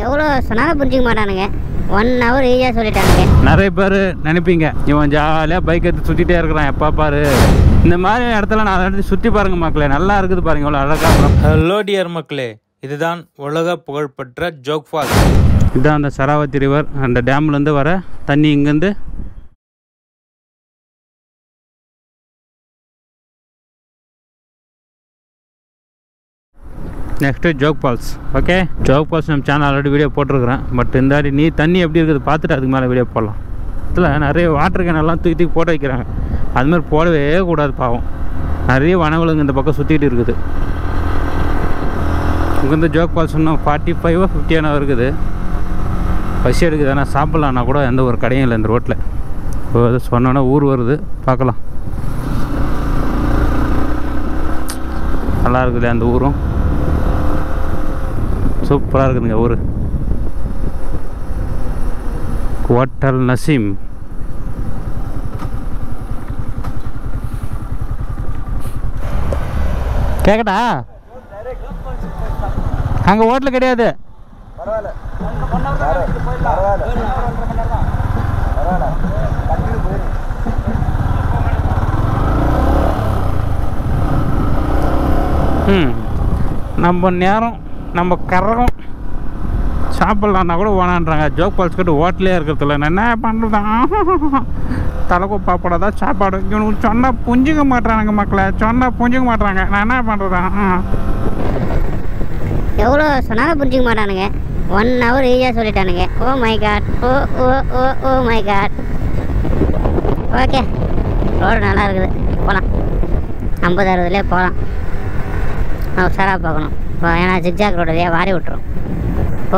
எவ்வளோ சொன்னாலும் புரிஞ்சிக்க மாட்டானுங்க. 1 hour ஈஸியாக சொல்லிட்டானுங்க. நிறைய பேர் நினைப்பீங்க இவன் ஜாலியாக பைக் எடுத்து சுற்றிட்டே இருக்கிறான் எப்போ பாரு. இந்த மாதிரி இடத்துல நான் அதை சுற்றி பாருங்க மக்களே, நல்லா இருக்குது பாருங்க இவ்வளோ அழகாக. ஹலோ டியர் மக்களே, இதுதான் உலக புகழ்பெற்ற ஜோக் ஃபால்ஸ். இதுதான் அந்த சராவதி ரிவர். அந்த டேம்லேருந்து வர தண்ணி இங்கேருந்து நெக்ஸ்ட்டு ஜோக் ஃபால்ஸ். ஓகே, ஜோக் ஃபால்ஸ் நம்ம சேனல் ஆல்ரெடி வீடியோ போட்டிருக்கிறேன். பட் இந்த வாட்டி நீ தண்ணி எப்படி இருக்குது பார்த்துட்டு அதுக்கு மேலே வீடியோ போடலாம். இதில் நிறைய வாட்டர் கேனெல்லாம் தூக்கி போட்டு வைக்கிறாங்க. அதுமாதிரி போடவே கூடாது பாவம். நிறைய வனவிலங்கு இந்த பக்கம் சுற்றிட்டு இருக்குது. இங்கேருந்து ஜோக் ஃபால்ஸ் இன்னும் 45 50 இருக்குது. பசி எடுக்குது, ஆனால் சாப்பிட்லான்னா கூட எந்த ஒரு கடையும் இல்லை இந்த ரோட்டில். இப்போ அது சொன்னோன்னா ஊர் வருது, பார்க்கலாம். நல்லா இருக்குது அந்த ஊரும், சூப்பராக இருக்குதுங்க ஊர். ஹோட்டல் நசீம். கேட்கட்டா? அங்கே ஹோட்டல் கிடையாது. நம்ம நேரம் நம்ம கரகம் சாப்பிட்லான்னா கூட வேணான்றாங்க. ஜோக் ஃபால்ஸ் கிட்ட ஹோட்டலே இருக்கிறதில்ல. நான் என்ன பண்ணுறதா? தலைக்கு பாப்படா தான் சாப்பாடு. இவனுக்கு சொன்னால் புரிஞ்சிக்க மாட்டானுங்க மக்களை, சொன்னால் புரிஞ்சிக்க மாட்டாங்க. நான் என்ன பண்ணுறதா? எவ்வளோ சொன்னாலும் புரிஞ்சிக்க மாட்டானுங்க. 1 hour ஈஸியாக சொல்லிட்டானுங்க. Oh my God, oh oh oh oh my God. Okay, road நல்லா இருக்குது, போகலாம். 50-60 போகலாம். நான் உஷாராக பார்க்கணும். ஏன்னா ஜிக்ஜாக் ரோடு இல்லையா, வாரி விட்டுரும்.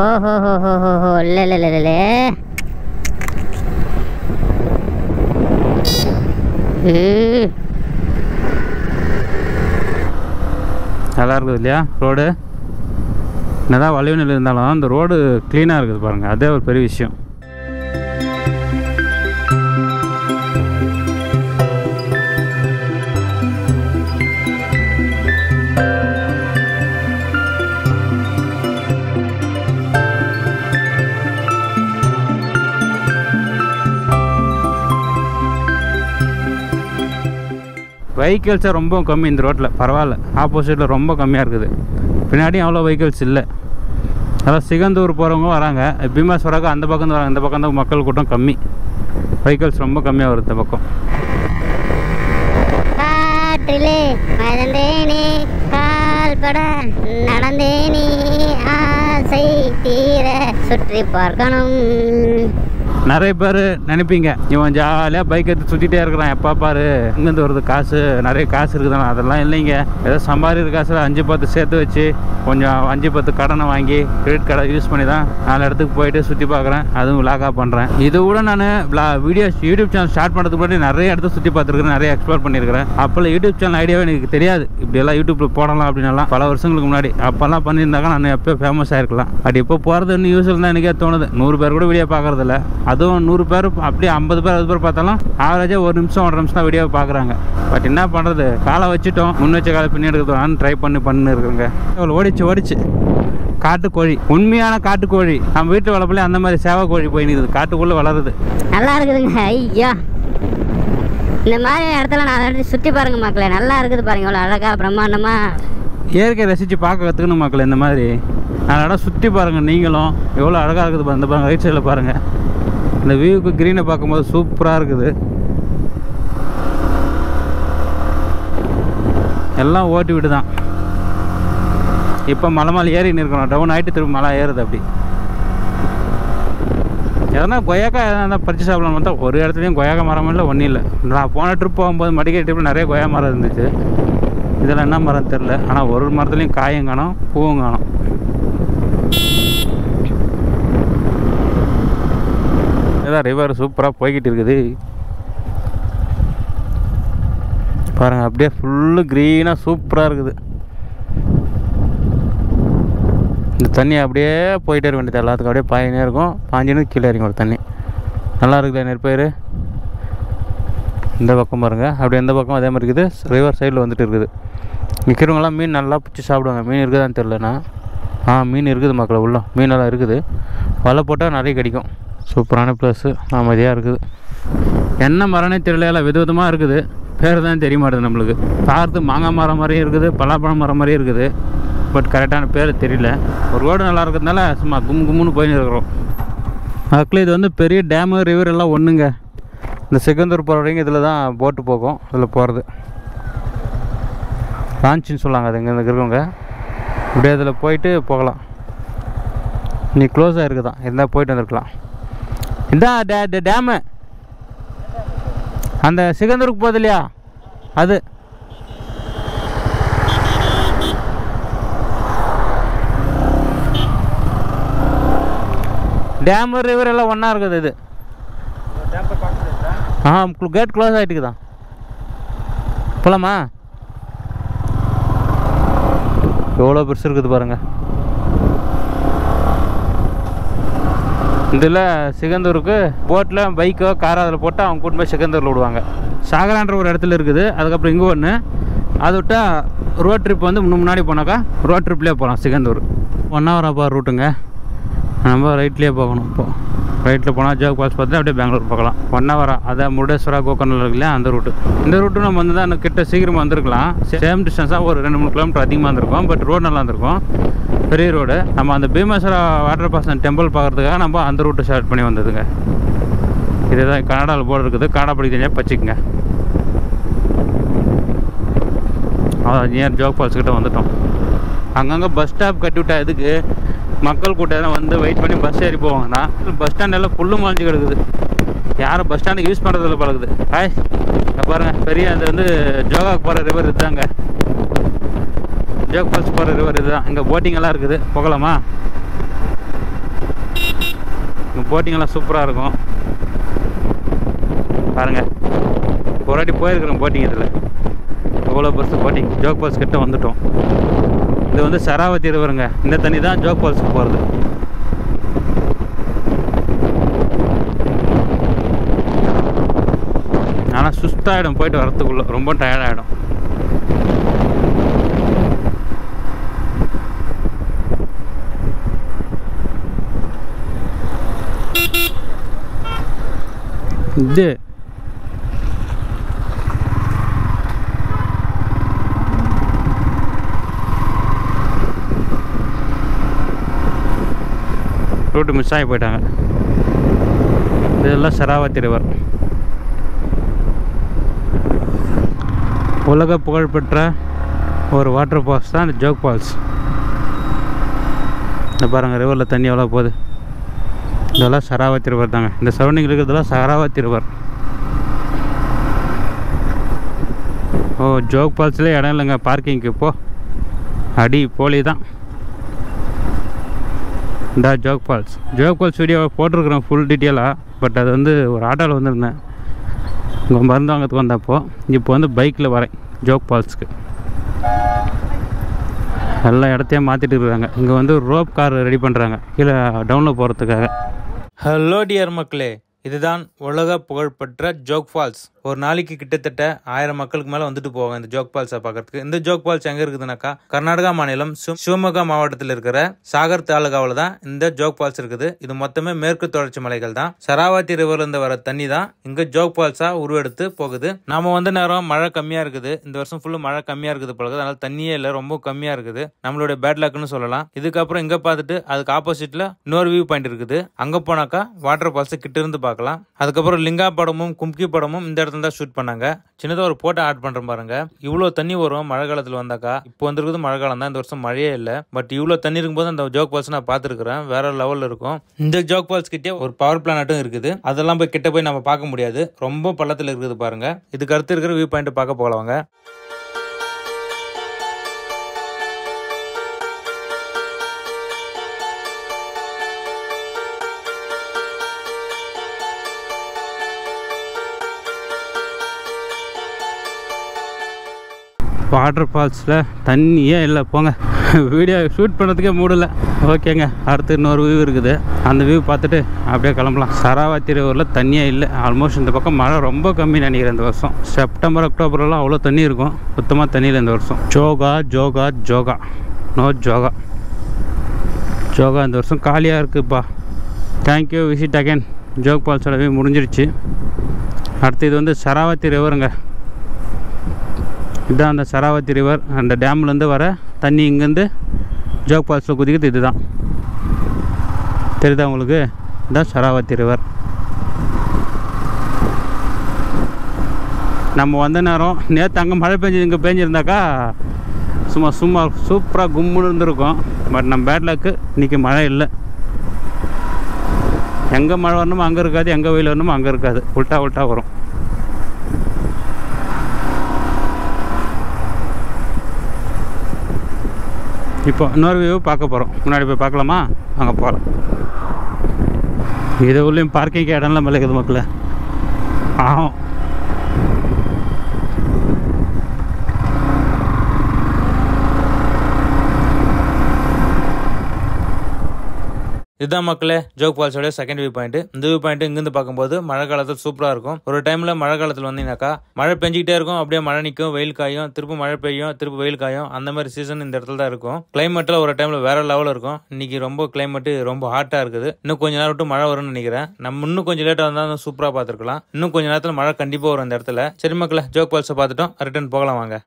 ஓஹோ ஹோ ஹோ ஹோ ஹோ இல்லை இல்லை இல்லை இல்லை. நல்லா இருக்குது இல்லையா ரோடு? என்னதான் வளைவு நிலை இருந்தாலும் அந்த ரோடு க்ளீனாக இருக்குது பாருங்கள், அதே ஒரு பெரிய விஷயம். வெஹிக்கிள்ஸை ரொம்ப கம்மி இந்த ரோட்டில், பரவாயில்ல. ஆப்போசிட்டில் ரொம்ப கம்மியாக இருக்குது. பின்னாடியும் அவ்வளோ வெஹிக்கிள்ஸ் இல்லை. அதான் சிகந்தூர் போகிறவங்க வராங்க, பீமாஸ் வராங்க, அந்த பக்கம் வராங்க. இந்த பக்கம் தான் மக்கள் கூட்டம் கம்மி, வெஹிக்கிள்ஸ் ரொம்ப கம்மியாக வருது இந்த பக்கம். காற்றிலே மறந்தேனே கால்பட நடந்தேனே ஆசை தீர சுற்றி பார்க்கணும். நிறைய பேர் நினைப்பீங்க இவன் ஜாலியாக பைக் எடுத்து சுற்றிட்டே இருக்கிறான் எப்போ பாரு. இங்கேருந்து வருது காசு, நிறைய காசு இருக்குதானே? அதெல்லாம் இல்லைங்க. ஏதோ சம்பாதிக்கிற காசில் 5-10 சேர்த்து வச்சு கொஞ்சம் 5-10 கடனை வாங்கி கிரெடிட் கார்டை யூஸ் பண்ணி தான் 4 இடத்துக்கு போயிட்டு சுற்றி பார்க்குறேன், அதுவும் விலாகாக பண்ணுறேன். இது கூட நான் வீடியோஸ் யூடியூப் சேனல் ஸ்டார்ட் பண்ணுறதுக்கு முன்னாடி நிறைய இடத்த சுற்றி பார்த்துருக்குறேன், நிறைய எக்ஸ்ப்ளோர் பண்ணியிருக்கிறேன். அப்போல்லாம் யூடியூப் சேனல் ஐடியாவே எனக்கு தெரியாது. இப்படியெல்லாம் யூடியூப்பில் போடலாம் அப்படின்னாலாம் பல வருஷங்களுக்கு முன்னாடி. அப்போல்லாம் பண்ணியிருந்தாங்க நான் எப்போ ஃபேமஸ் ஆகிருக்கலாம். அப்படி இப்போ போகிறது இன்னும் யூஸ் இருந்தால் எனக்கே தோணுது. 100 பேர் கூட வீடியோ பார்க்குறதில்ல. அதுவும் 100 பேர் அப்படியே 50 பேர் 60 பேர் பார்த்தாலும் ஆவரேஜாக 1 நிமிஷம் 1.5 நிமிஷம் தான் வீடியோ பார்க்குறாங்க. பட் என்ன பண்ணுறது, காலை வச்சுட்டோம், முன் வச்ச காலை பின்னி எடுக்கிறது நான் ட்ரை பண்ணி இருக்குங்க. ஓடிச்சு காட்டுக்கோழி, உண்மையான காட்டுக்கோழி. நம்ம வீட்டு வளர்ப்புல அந்த மாதிரி சேவை கோழி போய் நிற்குது, காட்டுக்குள்ளே வளருது. நல்லா இருக்குதுங்க. ஐயா, இந்த மாதிரி இடத்துல நான் சுற்றி பாருங்க மக்களே, நல்லா இருக்குது பாருங்க, இவ்வளோ அழகாக பிரம்மாண்டமாக. இயற்கையை ரசித்து பார்க்க கற்றுக்கணும் மக்கள். இந்த மாதிரி நல்ல இடம் சுற்றி பாருங்கள் நீங்களும். எவ்வளோ அழகாக இருக்குது இந்த பாருங்கள், ரைட் சைடில் பாருங்கள். இந்த வியூவுக்கு க்ரீனை பார்க்கும்போது சூப்பராக இருக்குது. எல்லாம் ஓட்டி விட்டு தான். இப்போ மலை ஏறின்னு இருக்கணும், டவுன் ஆகிட்டு திரும்ப மலை ஏறுது. அப்படி எதனா கொய்யாக்கா எதனா பறிச்சு சாப்பிடலான்னு பார்த்தா ஒரு இடத்துலையும் கொய்யாக்கா மரம் இல்லை, ஒன்றும் இல்லை. நான் போன ட்ரிப் போகும்போது மடிக்கை ட்ரிப்பில் நிறைய கொய்யா மரம் இருந்துச்சு. இதில் என்ன மரம் தெரில, ஆனால் ஒரு மரத்துலேயும் காயும் காணும், பூவும் காணும். இதான் ரிவர் சூப்பராக போய்கிட்டு இருக்குது பாருங்கள். அப்படியே ஃபுல்லு க்ரீனாக சூப்பராக இருக்குது. இந்த தண்ணி அப்படியே போயிட்டே இருக்க வேண்டியது, எல்லாத்துக்கும் அப்படியே பாயினே இருக்கும். பாஞ்சின்னு கீழே இறங்கி ஒரு தண்ணி நல்லா இருக்குது. நெற்பயிர் இந்த பக்கம் பாருங்கள், அப்படியே இந்த பக்கம் அதே மாதிரி இருக்குது. ரிவர் சைடில் வந்துட்டு இருக்குது. விற்கிறவங்களாம் மீன் நல்லா பிடிச்சி சாப்பிடுவாங்க. மீன் இருக்குதான்னு தெரிலண்ணா. மீன் இருக்குது மக்களை, உள்ள மீனெல்லாம் இருக்குது. வலை போட்டால் நிறைய கிடைக்கும். சூப்பரான ப்ளஸ்ஸு, அமைதியாக இருக்குது. என்ன மரம்னே தெரியல, எல்லாம் விதவிதமாக இருக்குது. பேர் தான் தெரிய மாட்டேது நம்மளுக்கு. பார்த்து மாங்காய் மரம் மாதிரியும் இருக்குது, பலாப்பழம் மரம் மாதிரியும் இருக்குது. பட் கரெக்டான பேர் தெரியல. ஒரு ரோடு நல்லா இருக்கிறதுனால சும்மா கும்முன்னு போயின்னு இருக்கிறோம். அதுக்குள்ளே இது வந்து பெரிய டேமு ரிவர் எல்லாம் ஒன்றுங்க. இந்த சிக்கந்தூர் போகிற வரைக்கும் இதில் தான் போட்டு போகும். இதில் போகிறது லான்ச்சின்னு சொல்லாங்க. அது இங்கே இருக்கிறவங்க இப்படியே அதில் போயிட்டு போகலாம். நீ க்ளோஸாக இருக்குதான், இருந்தால் போயிட்டு வந்துருக்கலாம். இந்த டேமு அந்த சிக்கந்தூருக்கு போகுது இல்லையா, அது டேமு ரிவர் எல்லாம் ஒன்றா இருக்குது. இது கேட் க்ளோஸ் ஆகிட்டுக்குதான். போகலாமா? எவ்வளோ பெருசு இருக்குது பாருங்கள். இதில் சிக்கந்தூருக்கு போட்டில் பைக்கோ காரோ அதில் போட்டால் அவங்க கூட்டு போய் சிக்கந்தூரில் விடுவாங்க. சாகரான்ற ஒரு இடத்துல இருக்குது. அதுக்கப்புறம் இங்கே ஒன்று, அதை விட்டால் ரோட் ட்ரிப் வந்து முன்னாடி போனாக்கா ரோட் ட்ரிப்லேயே போகலாம். சிக்கந்தூர் 1 hour அப்போ ரூட்டுங்க. நம்ம ரைட்லேயே போகணும். இப்போது ரைட்டில் போனால் ஜோக் ஃபால்ஸ் பார்த்து அப்படியே பெங்களூர் போகலாம். 1 hour. அதை முருடேஸ்வரா கோகர்னல் இருக்கு இல்லையா, அந்த ரூட்டு. இந்த ரூட்டு நம்ம வந்து தான் கிட்ட சீக்கிரமாக வந்திருக்கலாம். சேம் டிஸ்டன்ஸாக ஒரு 2-3 கிலோமீட்டர் அதிகமாக இருந்திருக்கும். பட் ரோடு நல்லா இருந்திருக்கும், பெரிய ரோடு. நம்ம அந்த பீமேஸ்வரா வாட்டர் பாசன் டெம்பிள் பார்க்குறதுக்காக நம்ம அந்த ரூட்டை ஸ்டார்ட் பண்ணி வந்ததுங்க. இதுதான் கனடாவில் போர்டு இருக்குது. கனடா படிக்க தெரிஞ்சால் பச்சிக்குங்க. அதான் நியர் ஜோக் ஃபால்ஸ் கிட்ட வந்துட்டோம். அங்கங்கே பஸ் ஸ்டாப் கட்டி விட்டா இதுக்கு மக்கள் கூட்டம் வந்து வெயிட் பண்ணி பஸ் ஏறி போவாங்கன்னா, பஸ் ஸ்டாண்ட் எல்லாம் புல்லு மாஞ்சி கிடக்குது. யாரும் பஸ் ஸ்டாண்டுக்கு யூஸ் பண்ணுறதில்ல பழகுது. பாருங்கள், பெரிய அது வந்து ஜோகாவுக்கு போகிற ரிவர் இதுதாங்க. ஜோக் ஃபால்ஸ் போகிற ரிவர் இதுதான். இங்கே போட்டிங்கெல்லாம் இருக்குது. போகலாமா? இங்கே போட்டிங்கெல்லாம் சூப்பராக இருக்கும் பாருங்கள். ஒரு வாட்டி போயிருக்கிறோம் போட்டிங். இதில் எவ்வளோ பெருசு போட்டிங். ஜோக் ஃபால்ஸ் கிட்ட வந்துட்டோம். இது வந்து சராவதி ரிவருங்க. இந்த தண்ணி தான் ஜோக் ஃபால்ஸுக்கு போகிறது. ஆனால் சுஸ்தாகிடும் போயிட்டு வரத்துக்குள்ளே, ரொம்ப டயர்டாகிடும். இது ரூட்டு மிஸ் ஆகி போயிட்டாங்க. இதெல்லாம் சராவதி ரிவர். உலக புகழ்பெற்ற ஒரு வாட்டர் ஃபால்ஸ் தான் இந்த ஜோக் ஃபால்ஸ். இந்த பாருங்கள், ரிவரில் தண்ணி எவ்வளோ போகுது. இதெல்லாம் சராவதி ரிவர் தாங்க. இந்த சரௌண்டிங் இருக்கிறதெல்லாம் சராவதி ரிவர். ஜோக் ஃபால்ஸ்லேயே இடம் இல்லைங்க பார்க்கிங்க்கு. இப்போது அடி போலி தான். இந்த ஜோக் ஃபால்ஸ் வீடியோ போட்டிருக்கிறேன் ஃபுல் டீட்டெயிலாக. பட் அது வந்து ஒரு ஆட்டோவில் வந்துருந்தேன் இங்கே மருந்து வாங்கிறதுக்கு வந்தப்போ. இப்போ வந்து பைக்கில் வரேன் ஜோக் ஃபால்ஸுக்கு. எல்லா இடத்தையும் மாற்றிட்டு இருக்காங்க. இங்கே வந்து ரோப் கார் ரெடி பண்ணுறாங்க கீழே டவுனில் போகிறதுக்காக. ஹலோ டியர் மக்களே, இதுதான் உலக புகழ்பெற்ற ஜோக் ஃபால்ஸ். ஒரு நாளைக்கு கிட்டத்தட்ட 1000 மக்களுக்கு மேலே வந்துட்டு போவாங்க இந்த ஜோக் ஃபால்ஸை பார்க்கறதுக்கு. இந்த ஜோக் ஃபால்ஸ் எங்கே இருக்குதுனாக்கா, கர்நாடகா மாநிலம் சிவமொகா மாவட்டத்தில் இருக்கிற சாகர் தாலுகாவில் தான் இந்த ஜோக் ஃபால்ஸ் இருக்குது. இது மொத்தமே மேற்கு தொடர்ச்சி மலைகள் தான். சராவதி ரிவர்லேருந்து வர தண்ணி தான் இங்கே ஜோக் ஃபால்ஸாக உருவெடுத்து போகுது. நாம வந்த நேரம் மழை கம்மியாக இருக்குது. இந்த வருஷம் ஃபுல்லு மழை கம்மியாக இருக்குது போல. அதனால தண்ணியே இல்லை, ரொம்ப கம்மியாக இருக்குது. நம்மளுடைய பேட் லக்னு சொல்லலாம். இதுக்கப்புறம் இங்கே பார்த்துட்டு அதுக்கு ஆப்போசிட்டில் இன்னொரு வியூ பாயிண்ட் இருக்குது. அங்கே போனாக்கா வாட்டர் ஃபால்ஸை கிட்ட இருந்து பார்க்கலாம். அதுக்கப்புறம் லிங்கா படமும் கும்கி படமும் இந்த இடத்துல தான் ஷூட் பண்ணாங்க. சின்னதாக ஒரு போட்டோ ஆட் பண்றேன் பாருங்க. இவ்வளோ தண்ணி வரும் மழை காலத்தில் வந்தாக்கா. இப்போ வந்துருக்குது மழை காலம் தான், இந்த வருஷம் மழையே இல்லை. பட் இவ்வளோ தண்ணி இருக்கும்போது அந்த ஜோக் ஃபால்ஸ் நான் பார்த்துருக்கிறேன், வேற லெவலில் இருக்கும். இந்த ஜோக் ஃபால்ஸ் கிட்டே ஒரு பவர் பிளானட்டும் இருக்குது. அதெல்லாம் போய் கிட்ட போய் நம்ம பார்க்க முடியாது, ரொம்ப பள்ளத்தில் இருக்குது பாருங்க. இதுக்கு அடுத்து இருக்கிற வியூ பாயிண்ட் பார்க்க போகலாங்க. வாட்டர் ஃபால்ஸில் தண்ணியே இல்லை போங்க. வீடியோ ஷூட் பண்ணுறதுக்கே மூடலை. ஓகேங்க, அடுத்து இன்னொரு வியூ இருக்குது. அந்த வியூ பார்த்துட்டு அப்படியே கிளம்பலாம். சராவதி ரிவரில் தண்ணியே இல்லை. ஆல்மோஸ்ட் இந்த பக்கம் மழை ரொம்ப கம்மி நினைக்கிறேன் இந்த வருஷம். செப்டம்பர் அக்டோபர்லாம் அவ்வளோ தண்ணி இருக்கும். சுத்தமாக தண்ணியில் இந்த வருஷம். ஜோகா ஜோகா ஜோகா நோ ஜோகா. ஜோகா இந்த வருஷம் காலியாக இருக்குதுப்பா. Thank you, visit again. ஜோக் ஃபால்ஸோடவே முடிஞ்சிருச்சு. அடுத்து இது வந்து சராவதி ரிவருங்க. இதுதான் அந்த சராவதி ரிவர். அந்த டேம்லேருந்து வர தண்ணி இங்கேருந்து ஜோக் ஃபால்ஸில் குதிக்கிறது. இதுதான் தெரியுதா உங்களுக்கு? இதுதான் சராவதி ரிவர். நம்ம வந்த நேரம் நேற்று அங்கே மழை பெஞ்சு இங்கே பெஞ்சிருந்தாக்கா சும்மா சூப்பராக கும்முன்னு இருந்திருக்கும். பட் நம்ம பேட் லக்கு இன்றைக்கி மழை இல்லை. எங்கே மழை வரணுமோ அங்கே இருக்காது, எங்கே வெயில் வரணுமோ அங்கே இருக்காது, உல்ட்டா வரும். இப்போ இன்னொரு வியூ பார்க்க போகிறோம். முன்னாடி போய் பார்க்கலாமா? அங்கே போகலாம். இது உள்ளேயும் பார்க்கிங் இடம்லாம் மிளகுது மக்களே. ஆகும். இதுதான் மக்களே ஜோக் ஃபால்ஸோட செகண்ட் வியூ பாயிண்ட். இந்த வியூ பாயிண்ட் இங்கிருந்து பார்க்கும்போது மழை காலத்தில் சூப்பராக இருக்கும். ஒரு டைமில் மழை காலத்தில் வந்தீங்கன்னாக்கா மழை பெஞ்சிக்கிட்டே இருக்கும், அப்படியே மழை நிற்கும், வெயில் காயும், திரும்ப மழை பெய்யும், திரும்ப வெயில் காயும். அந்த மாதிரி சீசன் இந்த இடத்துல தான் இருக்கும். கிளைமேட்டில் ஒரு டைமில் வேற லெவலில் இருக்கும். இன்னைக்கு ரொம்ப கிளைமேட்டு ரொம்ப ஹாட்டாக இருக்குது. இன்னும் கொஞ்சம் நேரம் விட்டு மழை வரும்னு நினைக்கிறேன். நம்ம இன்னும் கொஞ்சம் லேட்டாக வந்தால் சூப்பராக பார்த்துருக்கலாம். இன்னும் கொஞ்சம் நேரத்தில் மழை கண்டிப்பாக வரும் இந்த இடத்துல. சரி மக்களே, ஜோக் ஃபால்ஸை பார்த்துட்டோம், ரிட்டர்ன் போகலாம் வாங்க.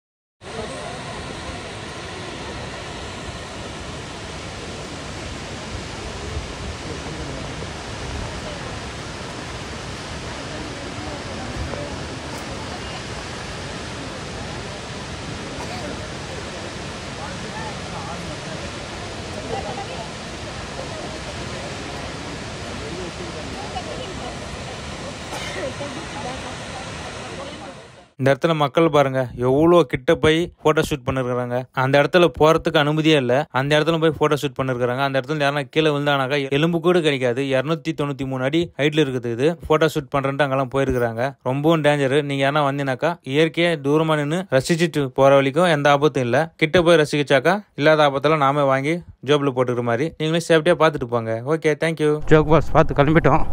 இந்த இடத்துல மக்கள் பாருங்க எவ்வளோ கிட்ட போய் போட்டோ ஷூட் பண்ணிருக்காங்க. அந்த இடத்துல போறதுக்கு அனுமதியே இல்லை. அந்த இடத்துல போய் போட்டோ ஷூட் பண்ணிருக்காங்க. அந்த இடத்துல யாரா கீழே விழுந்தானாக்கா எலும்பு கூட கிடைக்காது. 293 அடி ஹைட்ல இருக்குது. இது போட்டோ ஷூட் பண்றேன்ட்டு அங்கெல்லாம் போயிருக்காங்க. ரொம்பவும் டேஞ்சர். நீங்க யாரா வந்தீங்கன்னாக்கா இயற்கையை தூரமா நின்று ரசிச்சுட்டு போற வரைக்கும் எந்த ஆபத்தும் இல்லை. கிட்ட போய் ரசிச்சாக்கா இல்லாத ஆபத்தெல்லாம் நாம வாங்கி ஜோப்ல போட்டுக்கிற மாதிரி நீங்களும் சேஃப்டியா பார்த்துட்டு போங்க. Okay, thank you. ஜோக் ஃபால்ஸ் பார்த்து கிளம்பிட்டோம்.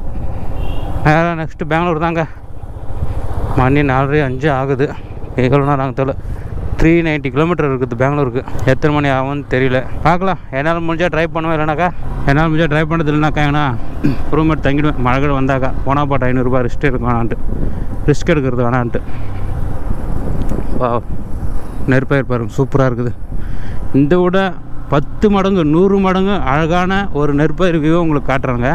நெக்ஸ்ட் பெங்களூர் தாங்க. மணி 4:05 ஆகுது. எவ்வளோ நேரம் ஆகுது தெரியல. 390 கிலோமீட்டர் இருக்குது பெங்களூருக்கு. எத்தனை மணி ஆகும்னு தெரியல. பார்க்கலாம். என்னால் முடிஞ்சால் ட்ரைவ் பண்ணுவேன். இல்லைனாக்கா என்னால் முடிஞ்சால் ட்ரைவ் பண்ணுறது இல்லைனாக்கா ஏன்னா ரூம் எடுத்து தங்கிடுவேன். மழை வந்தாக்கா போனால் போட்ட 500 ரூபாய் ரிஸ்க் எடுக்க வேணான்ட்டு, ரிஸ்க் எடுக்கிறது வேணான்ட்டு. வா, நெருப்பாக பாருங்க, சூப்பராக இருக்குது. இந்த விட 10 மடங்கு 100 மடங்கு அழகான ஒரு நெற்பயிர் வியூவை உங்களுக்கு காட்டுறாங்க.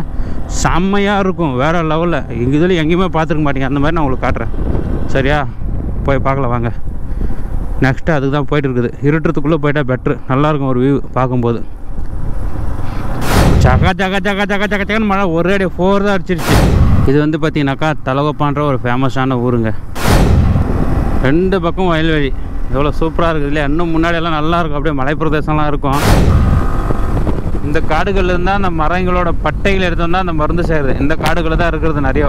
செம்மையாக இருக்கும், வேறு லெவலில். இங்கே இதில் எங்கேயுமே பார்த்துருக்க மாட்டீங்க. அந்த மாதிரி நான் உங்களுக்கு காட்டுறேன். சரியா? போய் பார்க்கலாம் வாங்க. நெக்ஸ்ட்டு அதுக்கு தான் போய்ட்டு இருக்குது. இருட்டுறதுக்குள்ளே போயிட்டால் பெட்ரு, நல்லாயிருக்கும் ஒரு வியூ பார்க்கும்போது. சகன்னு மழை ஒரே அடி 4 தான் அடிச்சிருச்சு. இது வந்து பார்த்தீங்கன்னாக்கா தலகோப்பான்ற ஒரு ஃபேமஸான ஊருங்க. 2 பக்கம் வயல்வெளி. எவ்வளோ சூப்பராக இருக்குது இல்லையா? இன்னும் முன்னாடியெல்லாம் நல்லாயிருக்கும், அப்படியே மலை பிரதேசம்லாம் இருக்கும். இந்த காடுகளில் இருந்தால் அந்த மரங்களோட பட்டைகள் எடுத்து வந்தால் அந்த மருந்து செய்கிறது இந்த காடுகளில் தான் இருக்கிறது நிறைய.